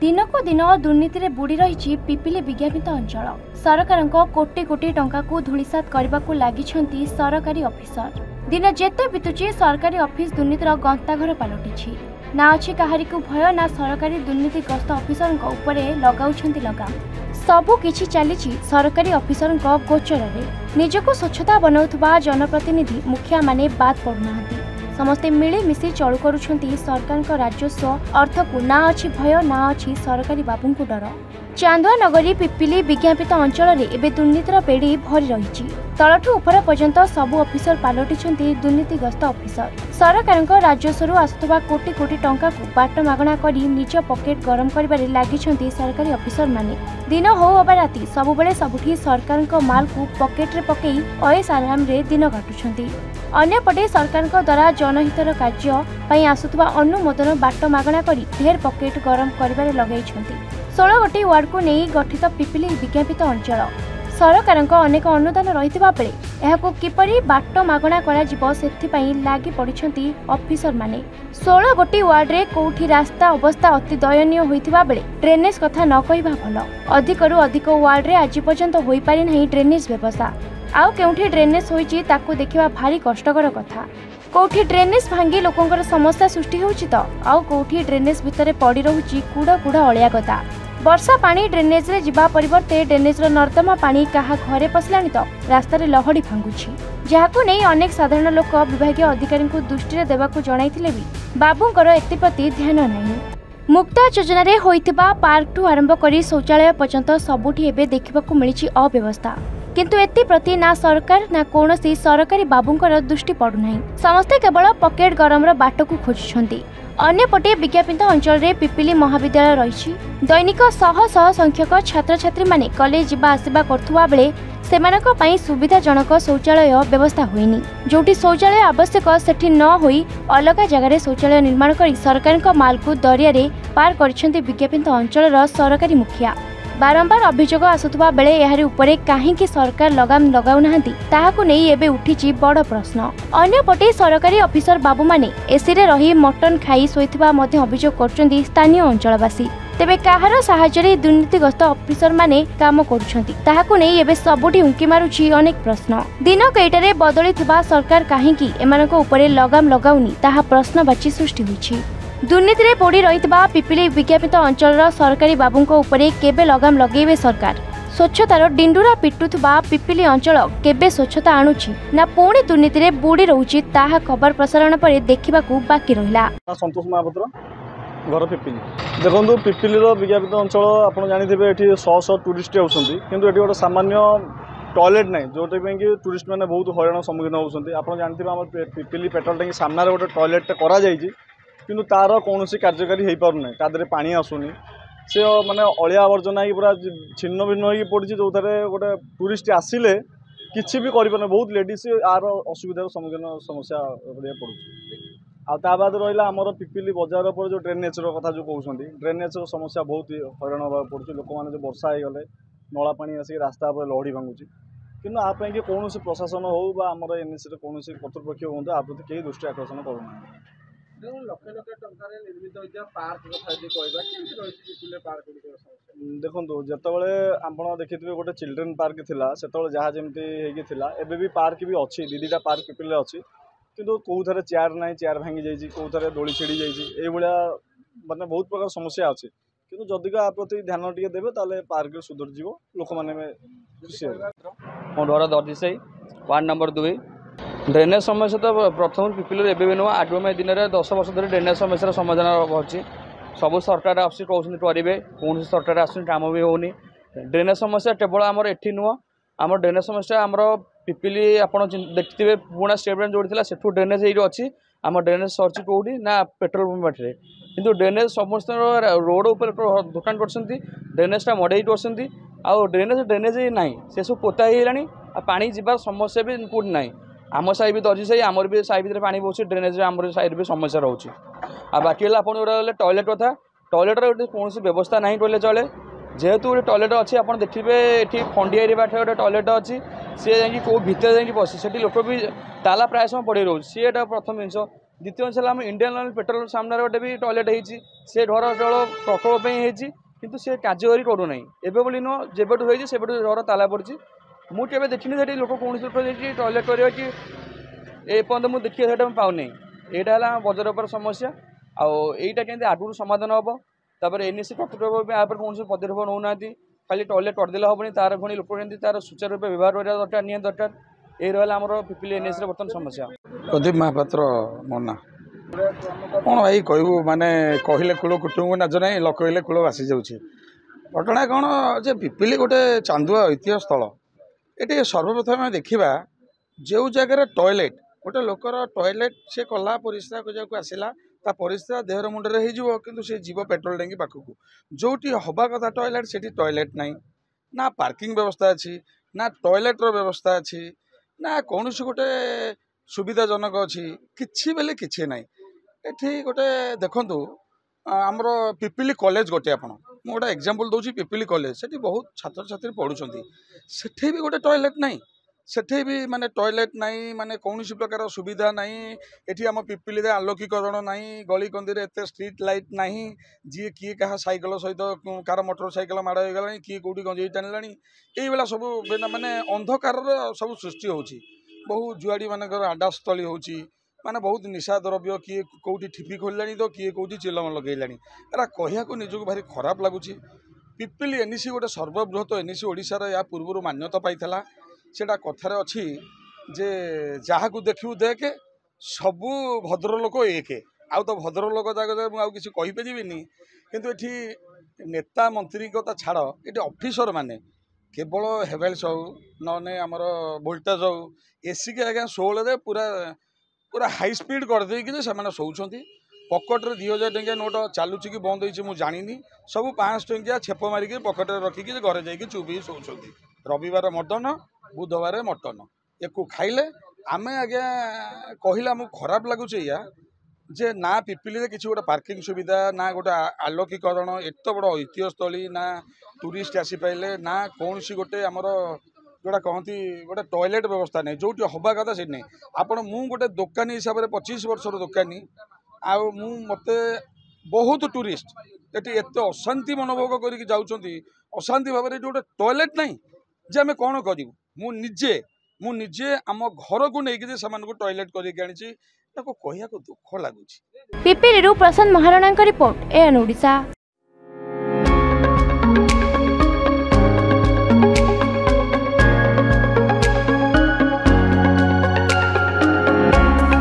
दिनको दिन दुर्नीति रे बुड़ी रही पिपिली विज्ञापित अंचल सरकार कोटी कोटी टंका को धूलिसात करने को लगी सरकारी ऑफिसर। दिन जेते बीतुची सरकारी ऑफिस दुर्नीतिर गंताघर पलटि ना अच्छी कहारी को भय ना सरकारी दुर्नीतिग्रस्त ऑफिसर लगाउछंती लगाम। सबु किछि चलीछि सरकारी ऑफिसर गोचर रे। निजको स्वच्छता बनाउथबा जनप्रतिनिधि मुखिया माने बात पड़ुनाहांती। समस्ते मिलीमिशी चलु करुछंती सरकार राजस्व अर्थ को ना अच्छी भय ना अच्छी सरकारी बाबू को डर। चांदुआ नगरी पिपिली विज्ञापित अंचल रे एबे दुर्नीतिर पेड़ी भरी रही। तलठू उपर पर्यंत सबु ऑफिसर पलटिछंती दुर्नीतिग्रस्त ऑफिसर। सरकार राजस्व आसुवा कोटी कोटी टंका को बाट मागणा करी निज पकेट गरम करिबारे लागिछंती सरकारी ऑफिसर माने। दिन हो अबा राती सबुबेले सबुठी सरकार माल को पकेट रे पकई अयस आराम रे दिन काटुछंती। अन्यपटे सरकार द्वारा जनहितर कार्य पई आसुवा अनुमोदन बाट मागणा करी ढेर पकेट गरम करिबारे लगाइछंती। 16 गोटी वार्ड को नहीं गठित पिपिली विज्ञापित अंचल सरकार अनेक अनुदान रही बेले किपरि बाट मागणा लगी पड़ी ऑफिसर माने। 16 गोटी वार्ड रे कोठी रास्ता अवस्था अति दयनीय होइथिबा बेले ड्रेनेज कथा न कहिबा भल। अधिकरु अधिक वार्ड रे आज पर्यंत होई पारि नहीं ड्रेनेज व्यवस्था। आउ केउठी ड्रेनेज होईची ताकू देखिबा भारी कष्टकर कथा। कोठी ड्रेनेज भांगी लोकंकर समस्या सृष्टि होउची त आउ कोठी ड्रेनेज भितरे पड़ी रहुची कुड़ा कुड़ा अलिया गदा। वर्षा पानी ड्रेनेज रे जिबा परिवर्ते ड्रेनेज रो नर्दमा पानी कहा घरे पसलानी तो रास्ता रे लहड़ी भांगुची। जहाकू नहीं अनेक साधारण लोक विभागीय अधिकारी को दृष्टि रे देबाकू जणाइथिले भी बाबूंकर एतिप्रति ध्यान नहीं। मुक्ता योजना रे होइथिबा पार्क टू आरंभ करी शौचालय पर्यंत सबुठी एबे देखिबाकू मिलिछि अव्यवस्था। किंतु एति प्रति ना सरकार ना कोनोसी सरकारी बाबूंकर दृष्टि पड़ुनाही। समस्ते केवल पकेट गरम रो बाट को खोजुछंती। अन्यपटे विज्ञापित अंचल रे पिपिली महाविद्यालय रही। दैनिक शह शह संख्यक छात्र छात्री माने कॉलेज जिबा आसिबा करथुवा बेले सेमानक पई सुविधाजनक शौचालय व्यवस्था होइनी। जोटी शौचालय आवश्यक सेठी न होई अलग जगह शौचालय निर्माण करी सरकार माल को दरिया रे पार करिसेंती विज्ञापित अंचल सरकारी मुखिया। बारंबार अभियोग आसुवा बेले यार उपरे काहेकि सरकार लगाम लगाउ नाहंती ताहाकू नै एबे उठिछि बड़ प्रश्न। अन्यपटे सरकारी ऑफिसर बाबू माने एसी रे रही मटन खाई सोइथिबा मध्ये अभियोग करछंती स्थानीय अंचलवासी। तेबे काहार साहाय्य दुर्नीतिग्रस्त ऑफिसर माने काम करुछंती ताहाकू नै एबे सबुठी उंकी मारुछि अनेक प्रश्न। दिन कईटारे बदलिथिबा सरकार काहेकि एमानक उपरे लगाम लगाउनी ताहा प्रश्नवाची सृष्टि होइछि। दुर्नीति रे पड़ी रही पिपिली विज्ञापित अंचल सरकारी बाबू उपरे केबे लगाम लगेबे सरकार। स्वच्छतार डिंडुरा पिटुथबा पिपिली अंचल केबे स्वच्छता आणुछि ना पुणी दुर्नीति रे बुड़ी रहुछि ताहा खबर प्रसारण पर देखिबाकू बाकी रहिला। संतोष महापात्र घर पिपिली देखो पिपिली विज्ञापित अंचल आप जानिथिबे एठी 100 टूरिस्ट आउछंती किंतु एठी गोटे सामान्य टॉयलेट नहीं जोटे कि टूरिस्ट मैंने बहुत हईराण सम्मुखीन होती। आप जानते आम पिपिली पेट्रोल टैंक सामने गोटे टॉयलेट करा जायछि किंतु तार कौन कार्यकारी हो पारना तादे पानी आसुनी से माने अलिया आवर्जना ही पूरा छिन्न भिन्न हो पड़ी जो थे गोटे टूरिस्ट आसिले किसी भी कर बहुत लेडीज आर असुविधार सम्मुखीन समस्या पड़ू। बाद रहा आमर पिपिली बजार पर जो ड्रेनेज कथा जो कहते ड्रेनेज समस्या बहुत हईराण होगा पड़े। लोक मैंने जो वर्षा हो गले नला पानी आसिक रास्ता पर लहड़ी भांगुची किंतु आप कौन प्रशासन हो आम एनएससी कौन कर्तृपक्ष हूँ आ प्रति कई दृष्टि आकर्षण करूना। देखो जितेबाला आप देखिए गोटे चिल्ड्रेन पार्क थिला सेतबेले जहाँ जमी एबे भी पार्क भी अच्छी दीटा पार्क पिपिली अच्छी किंतु कौ थे चेयर ना चेयर भांगी जाइए कौ थे दोली छिड़ी जाइए माने बहुत प्रकार समस्या अच्छी किंतु जदि आ प्रति ध्यान टे देवे ताले पार्क सुधर जीव लोक मैंने खुशी मो डर दर्जी से वार्ड नंबर 2 ड्रेनेज समस्या तो प्रथम पिपिली एवं नुआ आगामी दिन में 10 वर्ष धरी ड्रेनेज समस्या समाधान अच्छी सब सरकार आस करेंगे कौन सरकार आस काम भी होनी। ड्रेनेज समस्या केवल आमर एठी नुह आम ड्रेनेज समस्या आमर पिपिली आप देखिए पुणा स्टेट बैंक जोड़ी से ड्रेनेज ये अच्छी आम ड्रेनेज सरची कौटी ना पेट्रोल पंप बाटे किंतु ड्रेनेज समस्त रोड उपर दुकान कर ड्रेनेजटा मड़े कर आउ ड्रेनेज ना से सब पोता हो पानी जीवार समस्या भी कौटी ना। आम साई भी दर्जी साई आमर भी साई भितर पानी बहुत ड्रेनेज आमर साइड भी समस्या रोचे। आ बाकी आप टॉयलेट कथा टॉयलेट कौन व्यवस्था ना कहले चले जेहेतु गोटे टॉयलेट अच्छी आप देखिए ये खंडिया बाट गोटे टॉयलेट अच्छी सी जा कौ भितर जा बस से लोक भी ताला प्राय समय पड़े रोचे सी प्रथम जिन द्वितीय जिनिस आम इंडियन ऑयल पेट्रोल सामने गोटे भी टॉयलेट होती से घर केवल प्रकल्प किंतु से कार्यकारी करूना एवं बोली नुह जेबू होती से घर ताला पड़ी मुझे देखनी से लोक कौन टॉयलेट कर एपर्यंत मुझे देखिए पाऊनी यहाँ है बजार पर समस्या आईटा के आगुरी समाधान हम तापर एनएसी कर्तृपक्ष कौन पदक्षेप नौना खाली टॉयलेट करदे हेनी तार पुणी लोक तार सुचारू रूप व्यवहार करा दरकार निहाती दरकार ये रहा आम पिपिली एनएसी बर्तमान समस्या। प्रदीप महापात्र मना कौन भाई कहू माने कहले कूल कुटुंब नाच ना ल कहले कूल बासी जाऊँगी घटना कौन जे पिपिली गोटे चांदुआ ऐतिह्य स्थल ये सर्वप्रथम देखा जो जगार टॉयलेट गोटे लोकर टॉयलेट से कला परिस्रा को आसला ता परिस्रा देहर मुंडे हो किंतु से जीव पेट्रोल टैंकी पाखक जो हवा कथा टॉयलेट से टॉयलेट नहीं ना पार्किंग व्यवस्था अच्छी ना टॉयलेट्र व्यवस्था अच्छी ना कौन गोटे सुविधाजनक अच्छी किसी बेले किसी ना ये गोटे देखु आमर पिपिली कॉलेज गोटे आप गोटे एग्जांपल दूसरी पिपिली कॉलेज से बहुत छात्र छात्री पढ़ुंट से भी गोटे टॉयलेट नहीं सेठे भी माने टॉयलेट नहीं माने कौन प्रकार सुविधा नहीं एठी आम पिपिली आलोकीकरण नहीं गली कंदी एत स्ट्रीट लाइट नहीं जी किए क्या सैकल सहित कार मोटर सैकल माड़ हो गला किए कौटी गंजेई टाणिला ये सब माने अंधकार सब सृष्टि होची बहु जुआड़ी मानकर आडास्थली होची माने बहुत निशा द्रव्य किए कौटी ठिपी खोललानी तो किए कौटी चिलम लगेलानी एरा कहया को निजक भारी खराब लगुची पिपिली एनएसी गोटे सर्वबृहत एनएसी ओडिशार या पूर्व मान्यता पाइथला सेटा कथार अच्छी जे जहाँ को देखू देखे सबू भद्रलोक एक आउ तो भद्रलोक जगह मुझे कहीपरिनी किंतु एठी नेता मंत्री कथा छाड़ ये ऑफिसर माने केवल हेवेल्स हो नने आमर वोल्टेज हो एसी के आज्ञा 16 पूरा पूरा हाई स्पीड करदे से शोचती पकेट्रे 2000 टंकिया नोट चलुची कि बंद हो जानी सब 500 टंकिया छेप मारिक पकेट्रे रखिकी घरे जाकि चुपी शोचती रविवार मटन बुधवार मटन या खाइले आमे आज्ञा कहले आमको खराब लगुच या जे ना पिपिली किसी गोटे पार्किंग सुविधा ना गोटे आलोकीकरण एत बड़ ऐतिह्यस्थली ना टूरिस्ट आसी पाइले ना कौन सी गोटे आमर जोड़ा कहती गोटे टॉयलेट व्यवस्था नहीं जो हवा कथा से नहीं आपण मु गोटे दुकानी हिसाब से 25 वर्षर दुकानी आउ मु मते बहुत टूरिस्ट ये एत अशांति मनोभोग करके जाउछंती अशांति भाव में गोटे टॉयलेट नहीं जे आम कौन करूँ मु निजे आम घर को लेकिन से टॉयलेट करके आनी कहया को दुख लगुच। पिपिली प्रशांत महाराणा रिपोर्ट एएन ओडिशा।